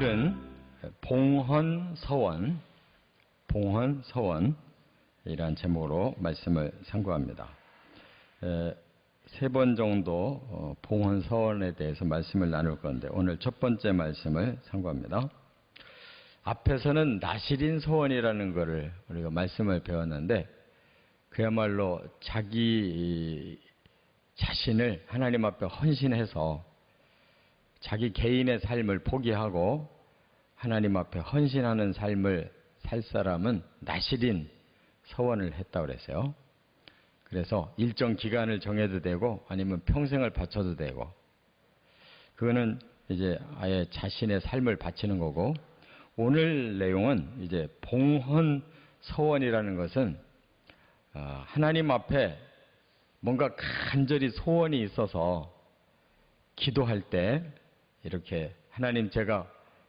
오늘은 봉헌서원이란 제목으로 말씀을 상고합니다. 세 번 정도 봉헌서원에 대해서 말씀을 나눌 건데 오늘 첫 번째 말씀을 상고합니다. 앞에서는 나시린 서원이라는 것을 우리가 말씀을 배웠는데 그야말로 자기 자신을 하나님 앞에 헌신해서 자기 개인의 삶을 포기하고 하나님 앞에 헌신하는 삶을 살 사람은 나시린 서원을 했다고 그랬어요. 그래서 일정 기간을 정해도 되고 아니면 평생을 바쳐도 되고 그거는 이제 아예 자신의 삶을 바치는 거고 오늘 내용은 이제 봉헌 서원이라는 것은 하나님 앞에 뭔가 간절히 소원이 있어서 기도할 때 이렇게 하나님 제가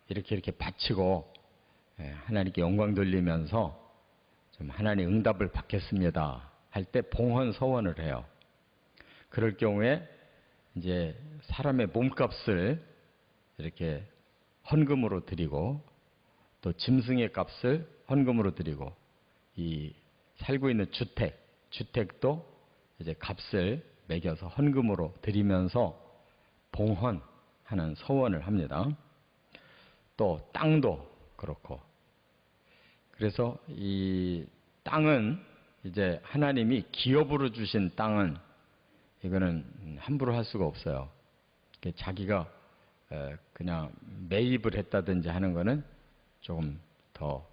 이렇게 바치고 하나님께 영광 돌리면서 좀 하나님 응답을 받겠습니다 할 때 봉헌 서원을 해요. 그럴 경우에 이제 사람의 몸값을 이렇게 헌금으로 드리고 또 짐승의 값을 헌금으로 드리고 이 살고 있는 주택도 이제 값을 매겨서 헌금으로 드리면서 봉헌하는 서원을 합니다. 또 땅도 그렇고 그래서 이 땅은 이제 하나님이 기업으로 주신 땅은 이거는 함부로 할 수가 없어요. 자기가 그냥 매입을 했다든지 하는 거는 조금 더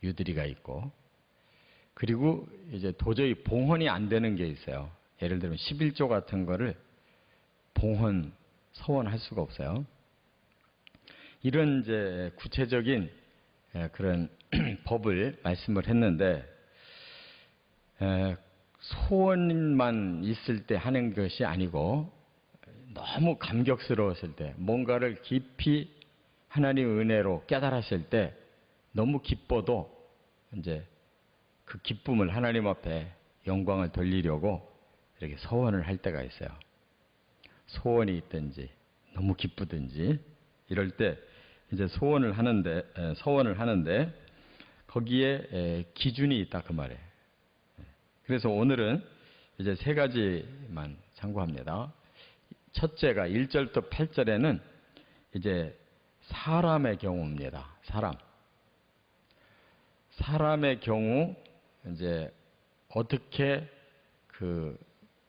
유두리가 있고 그리고 이제 도저히 봉헌이 안 되는 게 있어요. 예를 들면 11조 같은 거를 봉헌 서원할 수가 없어요. 이런 이제 구체적인 그런 법을 말씀을 했는데 소원만 있을 때 하는 것이 아니고 너무 감격스러웠을 때 뭔가를 깊이 하나님의 은혜로 깨달았을 때 너무 기뻐도 이제 그 기쁨을 하나님 앞에 영광을 돌리려고 이렇게 서원을 할 때가 있어요. 소원이 있든지 너무 기쁘든지 이럴 때 이제 서원을 하는데 거기에 기준이 있다 그 말이에요. 그래서 오늘은 이제 세 가지만 참고합니다. 첫째가 1절부터 8절에는 이제 사람의 경우입니다. 사람의 경우 이제 어떻게 그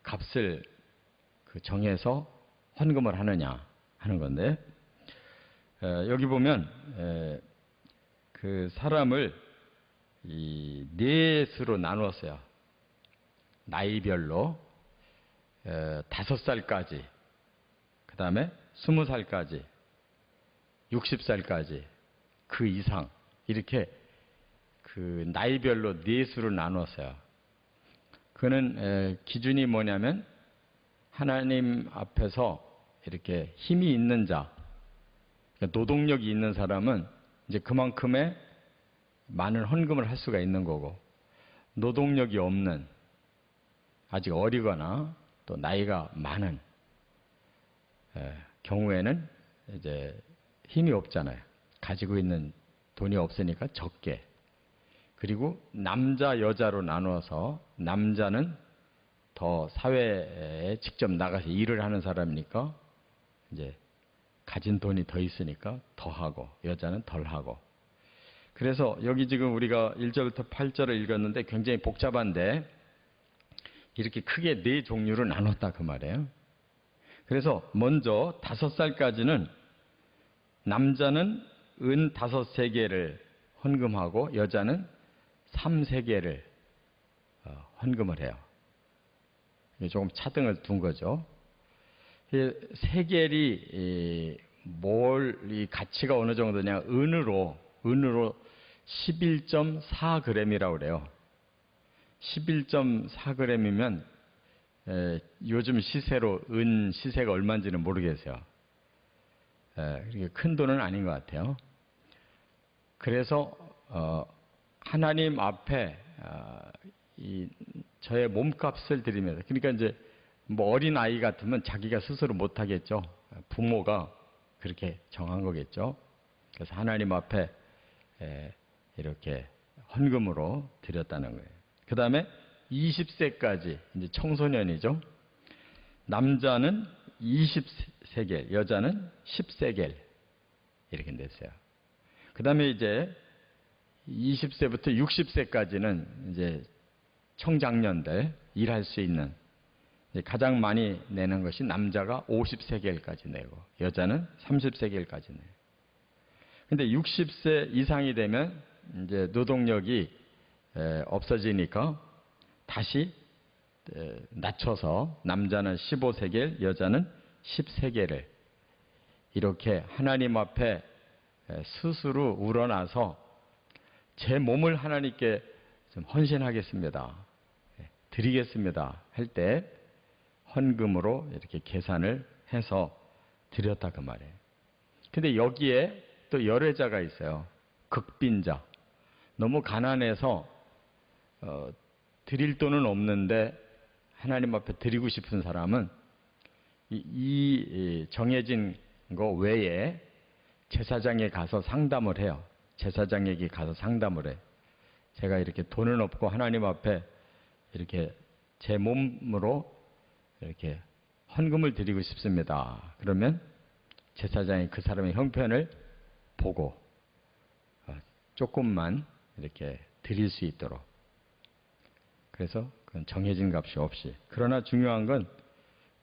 값을 정해서 헌금을 하느냐 하는 건데 여기 보면 그 사람을 이 넷으로 나누었어요. 나이별로 5살까지 그 다음에 20살까지 60살까지 그 이상 이렇게 그 나이별로 넷으로 나누었어요. 그거는 기준이 뭐냐면 하나님 앞에서 이렇게 힘이 있는 자, 노동력이 있는 사람은 이제 그만큼의 많은 헌금을 할 수가 있는 거고 노동력이 없는 아직 어리거나 또 나이가 많은 경우에는 이제 힘이 없잖아요. 가지고 있는 돈이 없으니까 적게. 그리고 남자 여자로 나누어서 남자는 더 사회에 직접 나가서 일을 하는 사람이니까 이제 가진 돈이 더 있으니까 더 하고 여자는 덜 하고. 그래서 여기 지금 우리가 1절부터 8절을 읽었는데 굉장히 복잡한데 이렇게 크게 네 종류로 나눴다 그 말이에요. 그래서 먼저 5살까지는 남자는 은 5세겔을 헌금하고 여자는 3세겔을 헌금을 해요. 조금 차등을 둔 거죠. 세겔이 이 가치가 어느 정도냐 은으로 11.4g이라고 그래요. 11.4g이면 요즘 시세로 은 시세가 얼마인지는 모르겠어요. 그렇게 큰 돈은 아닌 것 같아요. 그래서 하나님 앞에 저의 몸값을 드리면서 그러니까 이제 뭐 어린 아이 같으면 자기가 스스로 못 하겠죠. 부모가 그렇게 정한 거겠죠. 그래서 하나님 앞에 이렇게 헌금으로 드렸다는 거예요. 그 다음에 20세까지 이제 청소년이죠. 남자는 20세겔, 여자는 10세겔 이렇게 냈어요. 그 다음에 이제 20세부터 60세까지는 이제 청장년들 일할 수 있는 가장 많이 내는 것이 남자가 50세겔까지 내고 여자는 30세겔까지 내요. 근데 60세 이상이 되면 이제 노동력이 없어지니까 다시 낮춰서 남자는 15세겔, 여자는 10세겔을 이렇게 하나님 앞에 스스로 우러나서 제 몸을 하나님께 좀 헌신하겠습니다. 드리겠습니다. 할 때 헌금으로 이렇게 계산을 해서 드렸다 그 말이에요. 근데 여기에 또 열애자가 있어요. 극빈자. 너무 가난해서 드릴 돈은 없는데 하나님 앞에 드리고 싶은 사람은 이 정해진 거 외에 제사장에 가서 상담을 해요. 제사장에게 가서 상담을 해. 제가 이렇게 돈은 없고 하나님 앞에 이렇게 제 몸으로 이렇게 헌금을 드리고 싶습니다. 그러면 제사장이 그 사람의 형편을 보고 조금만 이렇게 드릴 수 있도록. 그래서 그건 정해진 값이 없이. 그러나 중요한 건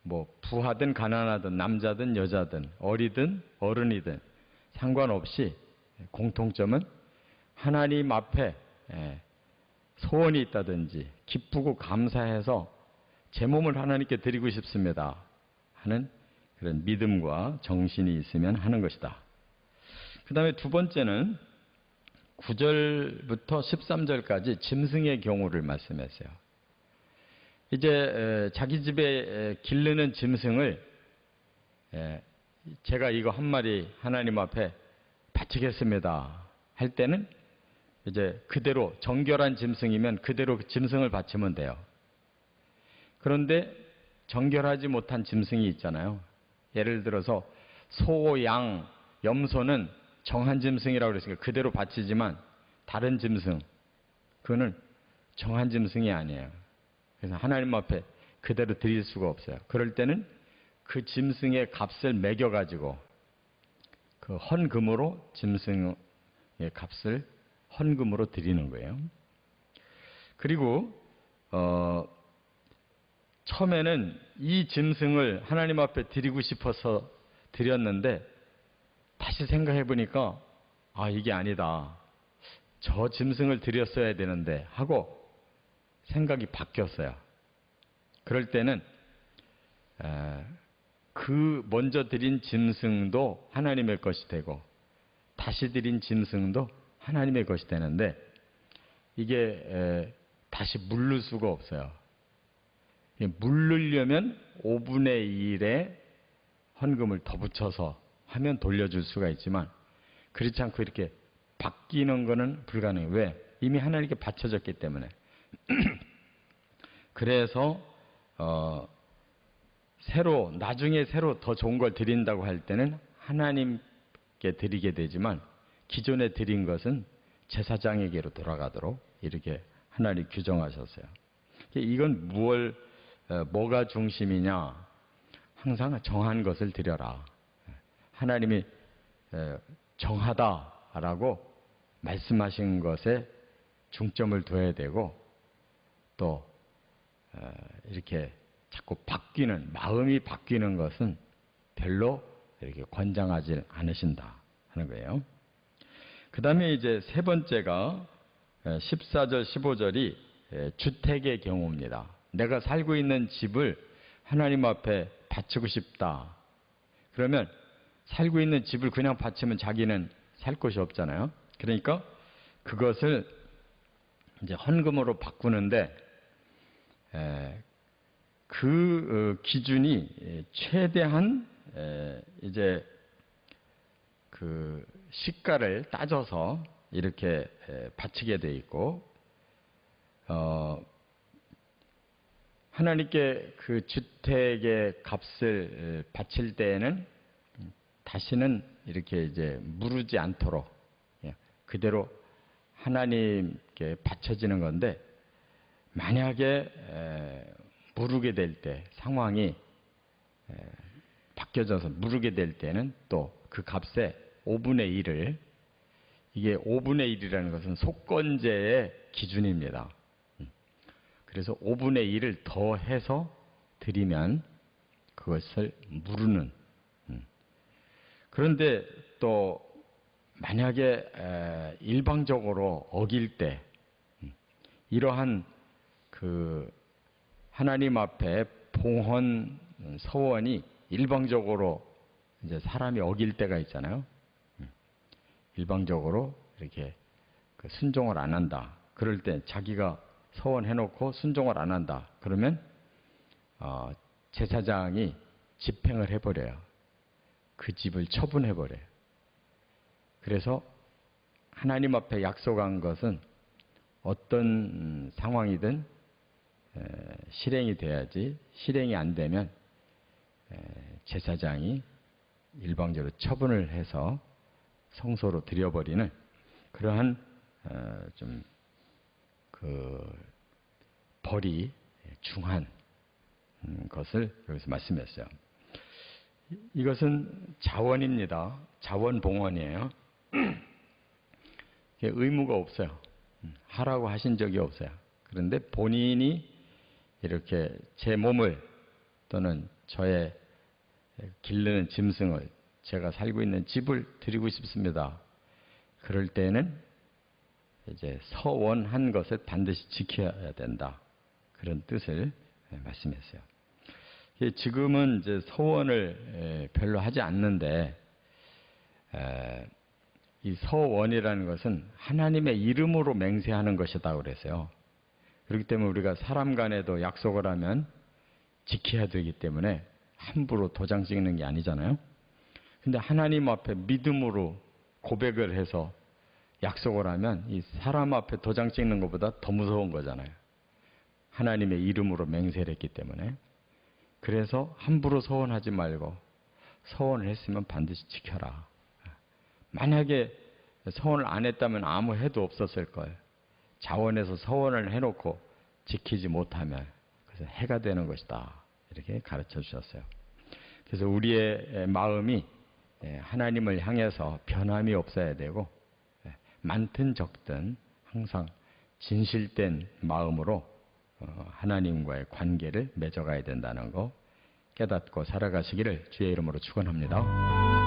뭐 부하든 가난하든 남자든 여자든 어리든 어른이든 상관없이 공통점은 하나님 앞에 소원이 있다든지 기쁘고 감사해서 제 몸을 하나님께 드리고 싶습니다 하는 그런 믿음과 정신이 있으면 하는 것이다. 그 다음에 두 번째는 9절부터 13절까지 짐승의 경우를 말씀했어요. 이제 자기 집에 기르는 짐승을 제가 이거 한 마리 하나님 앞에 바치겠습니다 할 때는 이제 그대로 정결한 짐승이면 그대로 짐승을 바치면 돼요. 그런데 정결하지 못한 짐승이 있잖아요. 예를 들어서 소, 양, 염소는 정한 짐승이라고 그랬으니까 그대로 바치지만 다른 짐승, 그거는 정한 짐승이 아니에요. 그래서 하나님 앞에 그대로 드릴 수가 없어요. 그럴 때는 그 짐승의 값을 매겨가지고 그 헌금으로 짐승의 값을 헌금으로 드리는 거예요. 그리고 처음에는 이 짐승을 하나님 앞에 드리고 싶어서 드렸는데 다시 생각해 보니까 이게 아니다. 저 짐승을 드렸어야 되는데 하고 생각이 바뀌었어요. 그럴 때는 그 먼저 드린 짐승도 하나님의 것이 되고 다시 드린 짐승도 하나님의 것이 되는데 이게 다시 물를 수가 없어요. 물르려면 5분의 1의 헌금을 더 붙여서 하면 돌려줄 수가 있지만 그렇지 않고 이렇게 바뀌는 것은 불가능해요. 왜? 이미 하나님께 바쳐졌기 때문에. 그래서 나중에 새로 더 좋은 걸 드린다고 할 때는 하나님께 드리게 되지만 기존에 드린 것은 제사장에게로 돌아가도록 이렇게 하나님 규정하셨어요. 이건 뭐가 중심이냐? 항상 정한 것을 드려라. 하나님이 정하다라고 말씀하신 것에 중점을 둬야 되고 또 이렇게 자꾸 마음이 바뀌는 것은 별로 이렇게 권장하지 않으신다 하는 거예요. 그 다음에 이제 세 번째가 14절, 15절이 주택의 경우입니다. 내가 살고 있는 집을 하나님 앞에 바치고 싶다. 그러면 살고 있는 집을 그냥 바치면 자기는 살 곳이 없잖아요. 그러니까 그것을 이제 헌금으로 바꾸는데 그 기준이 최대한 이제 그 시가를 따져서 이렇게 바치게 돼 있고 하나님께 그 주택의 값을 바칠 때에는 다시는 이렇게 이제 무르지 않도록 그대로 하나님께 바쳐지는 건데, 만약에 무르게 될 때, 상황이 바뀌어져서 무르게 될 때는 또 그 값의 5분의 1을, 이게 5분의 1이라는 것은 속건제의 기준입니다. 그래서 5분의 1을 더해서 드리면 그것을 무르는. 그런데 또 만약에 일방적으로 어길 때, 이러한 그 하나님 앞에 봉헌 서원이 일방적으로 이제 사람이 어길 때가 있잖아요. 일방적으로 이렇게 순종을 안 한다. 그럴 때 자기가 서원해놓고 순종을 안 한다. 그러면 제사장이 집행을 해버려요. 그 집을 처분해버려요. 그래서 하나님 앞에 약속한 것은 어떤 상황이든 실행이 돼야지, 실행이 안 되면 제사장이 일방적으로 처분을 해서 성소로 들여버리는 그러한 좀 그 벌이 중한 것을 여기서 말씀했어요. 이것은 자원입니다. 자원봉헌이에요. 의무가 없어요. 하라고 하신 적이 없어요. 그런데 본인이 이렇게 제 몸을 또는 저의 기르는 짐승을, 제가 살고 있는 집을 드리고 싶습니다. 그럴 때는 이제 서원한 것을 반드시 지켜야 된다. 그런 뜻을 말씀했어요. 지금은 이제 서원을 별로 하지 않는데, 이 서원이라는 것은 하나님의 이름으로 맹세하는 것이다 그랬어요. 그렇기 때문에 우리가 사람 간에도 약속을 하면 지켜야 되기 때문에 함부로 도장 찍는 게 아니잖아요. 근데 하나님 앞에 믿음으로 고백을 해서 약속을 하면 이 사람 앞에 도장 찍는 것보다 더 무서운 거잖아요. 하나님의 이름으로 맹세를 했기 때문에. 그래서 함부로 서원하지 말고 서원을 했으면 반드시 지켜라. 만약에 서원을 안 했다면 아무 해도 없었을 거예요. 자원해서 서원을 해놓고 지키지 못하면 그래서 해가 되는 것이다. 이렇게 가르쳐 주셨어요. 그래서 우리의 마음이 하나님을 향해서 변함이 없어야 되고, 많든 적든 항상 진실된 마음으로 하나님과의 관계를 맺어가야 된다는 거 깨닫고 살아가시기를 주의 이름으로 축원합니다.